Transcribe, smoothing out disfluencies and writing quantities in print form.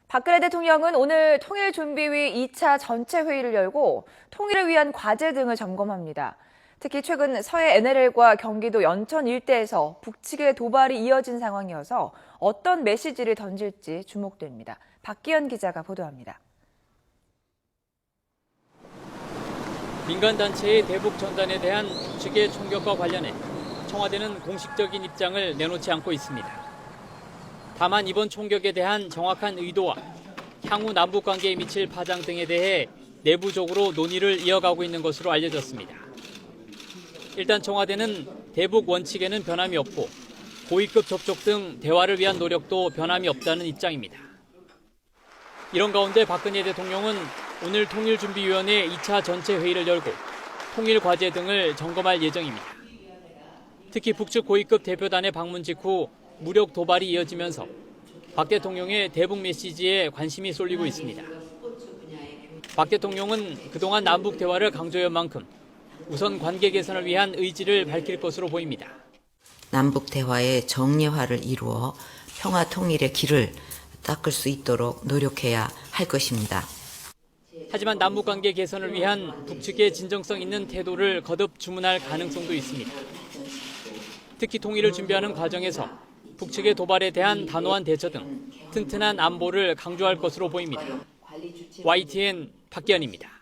박근혜 대통령은 오늘 통일준비위 2차 전체 회의를 열고 통일을 위한 과제 등을 점검합니다. 특히 최근 서해 NLL과 경기도 연천 일대에서 북측의 도발이 이어진 상황이어서 어떤 메시지를 던질지 주목됩니다. 박기현 기자가 보도합니다. 민간단체의 대북 전단에 대한 북측의 총격과 관련해 청와대는 공식적인 입장을 내놓지 않고 있습니다. 다만 이번 총격에 대한 정확한 의도와 향후 남북관계에 미칠 파장 등에 대해 내부적으로 논의를 이어가고 있는 것으로 알려졌습니다. 일단 청와대는 대북 원칙에는 변함이 없고 고위급 접촉 등 대화를 위한 노력도 변함이 없다는 입장입니다. 이런 가운데 박근혜 대통령은 오늘 통일준비위원회 2차 전체 회의를 열고 통일 과제 등을 점검할 예정입니다. 특히 북측 고위급 대표단의 방문 직후 무력 도발이 이어지면서 박 대통령의 대북 메시지에 관심이 쏠리고 있습니다. 박 대통령은 그동안 남북 대화를 강조한 만큼 우선 관계 개선을 위한 의지를 밝힐 것으로 보입니다. 남북 대화의 정례화를 이루어 평화 통일의 길을 닦을 수 있도록 노력해야 할 것입니다. 하지만 남북관계 개선을 위한 북측의 진정성 있는 태도를 거듭 주문할 가능성도 있습니다. 특히 통일을 준비하는 과정에서 북측의 도발에 대한 단호한 대처 등 튼튼한 안보를 강조할 것으로 보입니다. YTN 박기현입니다.